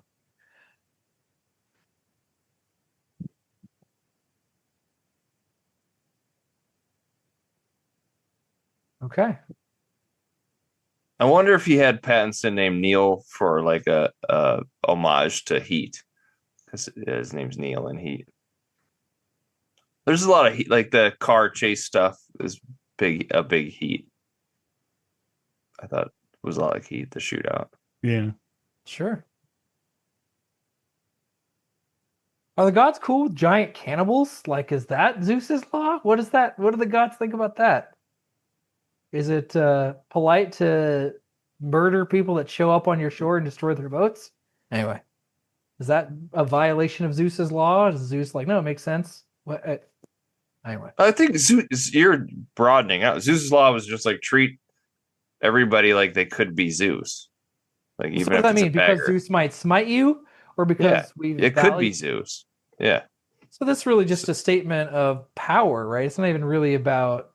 S5: Okay.
S3: I wonder if he had Pattinson named Neil for like a homage to Heat, because his name's Neil in Heat. There's a lot of heat, like the car chase stuff is a big Heat. I thought it was a lot like Heat, the shootout.
S4: Yeah,
S5: sure. Are the gods cool with giant cannibals? Like, is that Zeus's law? What is that? What do the gods think about that? Is it polite to murder people that show up on your shore and destroy their boats? Anyway, is that a violation of Zeus's law? Is Zeus like, no, it makes sense? What? Anyway,
S3: I think you're broadening out. Zeus's law was just like treat everybody like they could be Zeus. Like even
S5: so what
S3: if
S5: does that
S3: it's
S5: mean?
S3: a bagger.
S5: Because Zeus might smite you, or because
S3: it could be Zeus. Yeah.
S5: So that's really just a statement of power, right? It's not even really about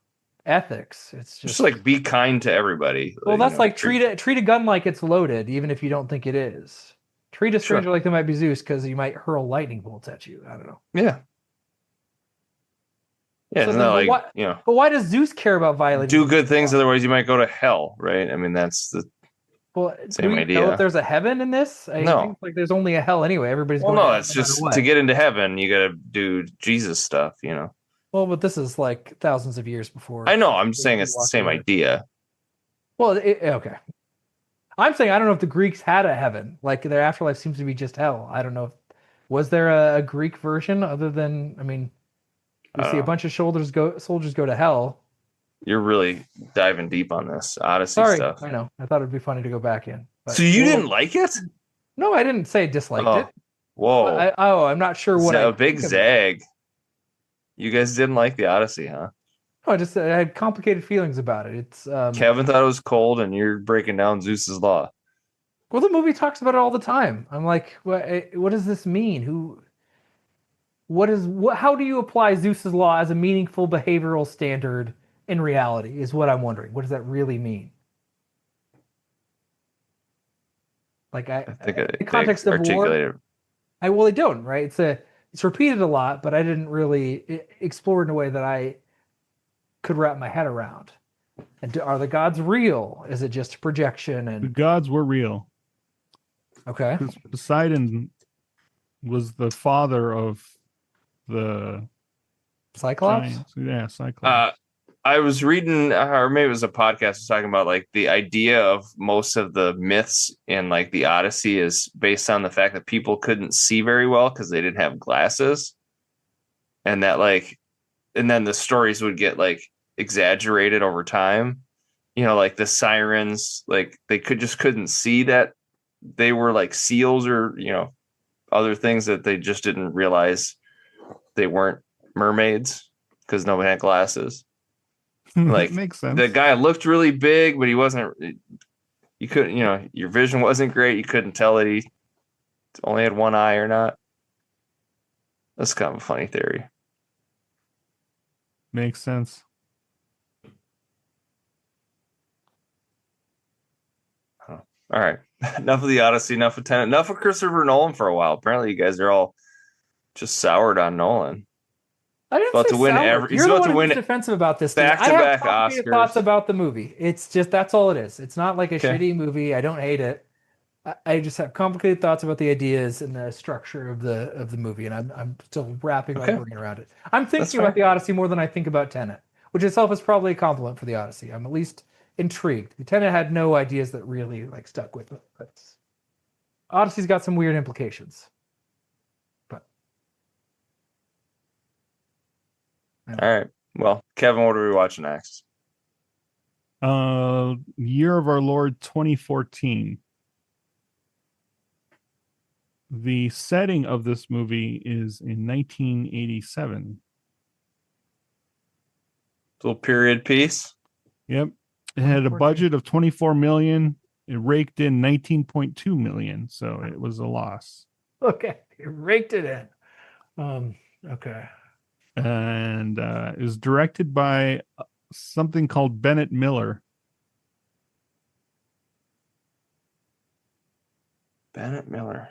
S5: ethics. It's just
S3: like be kind to everybody.
S5: Well, that's like treat a gun like it's loaded, even if you don't think it is. Treat a stranger like they might be Zeus because you might hurl lightning bolts at you. I don't know.
S3: Yeah. Yeah,
S5: So
S3: it's
S5: then,
S3: not like,
S5: but why does Zeus care about violating?
S3: do good things, otherwise you might go to hell, right? I mean, that's the same
S5: do we
S3: idea.
S5: know if there's a heaven in this? I
S3: No.
S5: think like there's only a hell anyway. Everybody's
S3: Well,
S5: going
S3: no,
S5: to
S3: it's
S5: hell no matter
S3: just
S5: what.
S3: to get into heaven, you got to do Jesus stuff,
S5: Well, but this is like thousands of years before.
S3: I know. I'm saying it's the same idea.
S5: Well, okay. I'm saying I don't know if the Greeks had a heaven. Like their afterlife seems to be just hell. I don't know. Was there a Greek version other than? I mean, we see a bunch of soldiers go to hell.
S3: You're really diving deep on this Odyssey
S5: Sorry,
S3: stuff.
S5: I know. I thought it'd be funny to go back in. But,
S3: so you didn't like it?
S5: No, I didn't say disliked it.
S3: Whoa!
S5: I'm not sure what
S3: a big zag. You guys didn't like the Odyssey, huh?
S5: No, I had complicated feelings about it. It's
S3: Kevin thought it was cold, and you're breaking down Zeus's law.
S5: Well, the movie talks about it all the time. I'm like, what does this mean? How do you apply Zeus's law as a meaningful behavioral standard in reality is what I'm wondering. What does that really mean? Like I think in the context of war, they don't, right? It's repeated a lot, but I didn't really explore it in a way that I could wrap my head around. And are the gods real? Is it just a projection? And
S4: the gods were real.
S5: Okay.
S4: Poseidon was the father of the
S5: Cyclops.
S4: Giants. Yeah, Cyclops.
S3: I was reading, or maybe it was a podcast was talking about like the idea of most of the myths in like the Odyssey is based on the fact that people couldn't see very well because they didn't have glasses, and that and then the stories would get like exaggerated over time. Like the sirens, like they couldn't see that they were like seals or other things that they just didn't realize they weren't mermaids because nobody had glasses. Like
S4: makes sense.
S3: The guy looked really big, but he wasn't. You couldn't, your vision wasn't great. You couldn't tell that he only had one eye or not. That's kind of a funny theory.
S4: Makes sense.
S3: All right. Enough of the Odyssey, enough of Tenet, enough of Christopher Nolan for a while. Apparently, you guys are all just soured on Nolan.
S5: I didn't
S3: about
S5: say
S3: to win
S5: sour.
S3: he's
S5: You're
S3: about
S5: the
S3: to
S5: one
S3: win
S5: who's defensive about this.
S3: back-to-back
S5: I have complicated
S3: Oscars.
S5: thoughts about the movie. It's just that's all it is. It's not like a shitty movie. I don't hate it. I just have complicated thoughts about the ideas and the structure of the movie, and I'm still wrapping my brain around it. I'm thinking about the Odyssey more than I think about Tenet, which itself is probably a compliment for the Odyssey. I'm at least intrigued. The Tenet had no ideas that really stuck with me, but Odyssey's got some weird implications.
S3: All right. Well, Kevin, what are we watching next?
S4: Year of Our Lord 2014. The setting of this movie is in 1987.
S3: Little period piece.
S4: Yep. It had a budget of 24 million. It raked in 19.2 million, so it was a loss.
S5: Okay. It raked it in. Okay.
S4: And it was directed by something called Bennett Miller.
S3: Bennett Miller.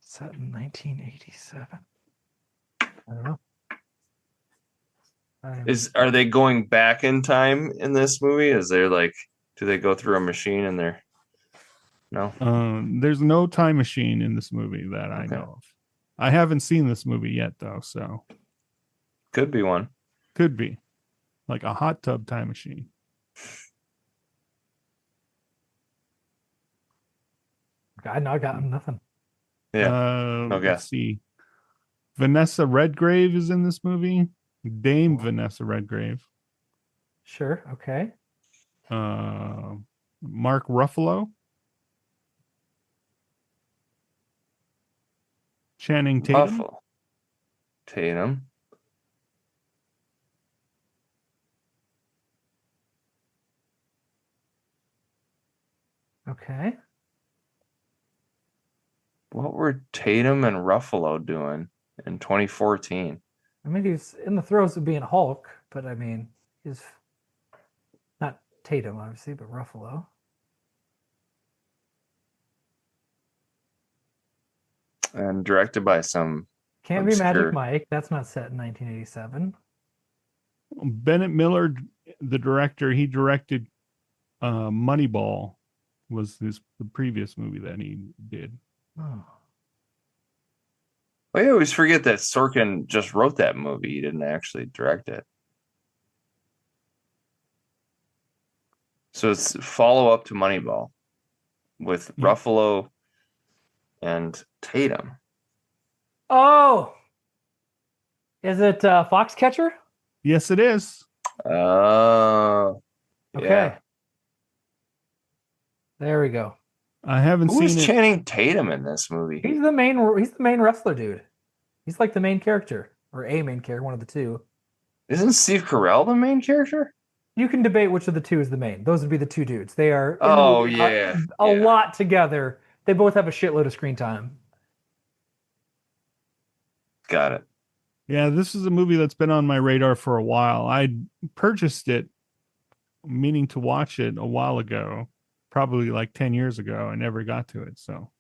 S5: Set in 1987. I don't know.
S3: Are they going back in time in this movie? Is there do they go through a machine in there? No.
S4: There's no time machine in this movie that I know of. I haven't seen this movie yet, though, so
S3: could be one.
S4: Could be like a hot tub time machine.
S5: I got nothing.
S3: Yeah.
S4: Let's see. Vanessa Redgrave is in this movie. Dame Vanessa Redgrave.
S5: Sure. Okay.
S4: Mark Ruffalo. Channing Tatum.
S3: Tatum.
S5: Okay.
S3: What were Tatum and Ruffalo doing in 2014?
S5: I mean, he's in the throes of being Hulk, but I mean, he's not Tatum, obviously, but Ruffalo.
S3: And directed by some
S5: Can't be Magic
S3: obscure-
S5: Mike. That's not set in 1987.
S4: Bennett Miller, the director, he directed Moneyball, was the previous movie that he did.
S5: Oh.
S3: I always forget that Sorkin just wrote that movie. He didn't actually direct it. So it's follow up to Moneyball with Ruffalo and Tatum.
S5: Oh, is it Foxcatcher?
S4: Yes, it is.
S3: Oh,
S5: Okay.
S3: yeah.
S5: There we go.
S4: I haven't
S3: Who is
S4: seen it.
S3: Channing Tatum in this movie?
S5: He's the main wrestler dude. He's like the main character or a main character, one of the two.
S3: Isn't Steve Carell the main character?
S5: You can debate which of the two is the main. Those would be the two dudes. They are
S3: Oh, yeah.
S5: a lot together. They both have a shitload of screen time.
S3: Got it.
S4: Yeah, this is a movie that's been on my radar for a while. I purchased it meaning to watch it a while ago, probably like 10 years ago. I never got to it. So,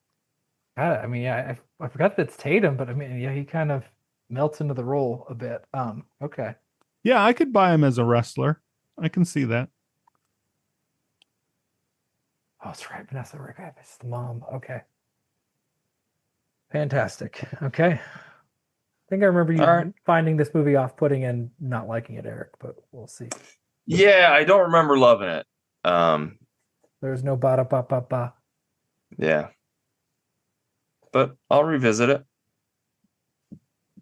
S5: I mean, yeah, I forgot that it's Tatum, but I mean, yeah, he kind of melts into the role a bit. Okay.
S4: yeah, I could buy him as a wrestler. I can see that.
S5: Oh, that's right. Vanessa Redgrave is the mom. Okay. Fantastic. Okay. I think I remember you finding this movie off-putting and not liking it, Eric, but we'll see.
S3: Yeah, I don't remember loving it.
S5: There's no ba-da-ba-ba-ba.
S3: Yeah. But I'll revisit it.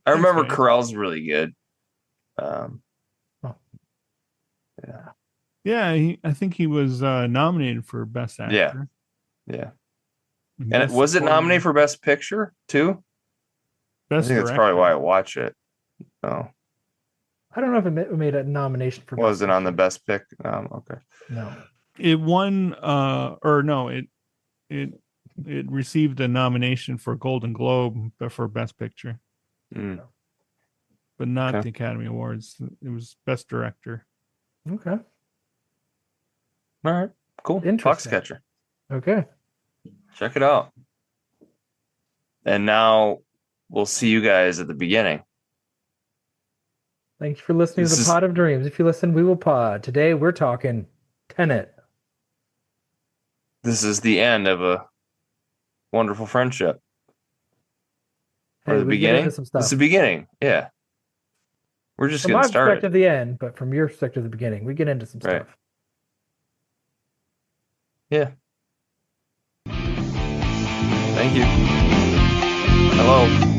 S3: I remember
S4: man.
S3: Carell's really good.
S4: Yeah, I think he was nominated for Best Actor.
S3: Yeah. And
S4: Best
S3: was it
S4: Supporting-
S3: nominated for Best Picture too?
S4: Best
S3: I think that's
S4: Director.
S3: probably why I watch it. Oh,
S5: I don't know if it made a nomination for
S3: was
S5: Best
S3: it on the
S5: Picture.
S3: Best Pick? Okay.
S5: No.
S4: It won, or no, it received a nomination for Golden Globe for Best Picture,
S3: Mm.
S4: but not
S3: Okay.
S4: the Academy Awards. It was Best Director.
S5: Okay.
S3: All right. Cool.
S5: Interesting.
S3: Foxcatcher.
S5: Okay.
S3: Check it out. And now we'll see you guys at the beginning.
S5: Thank you for listening to
S3: This
S5: the
S3: is-
S5: Pod of Dreams. If you listen, we will pod. Today we're talking Tenet.
S3: This is the end of a wonderful friendship. Or the
S5: we get into
S3: beginning?
S5: some
S3: This
S5: stuff.
S3: is the beginning. Yeah. We're just
S5: From my
S3: getting started.
S5: perspective, the end, but from your perspective, the beginning, we get into some
S3: Right.
S5: stuff.
S3: Yeah. Thank you. Hello.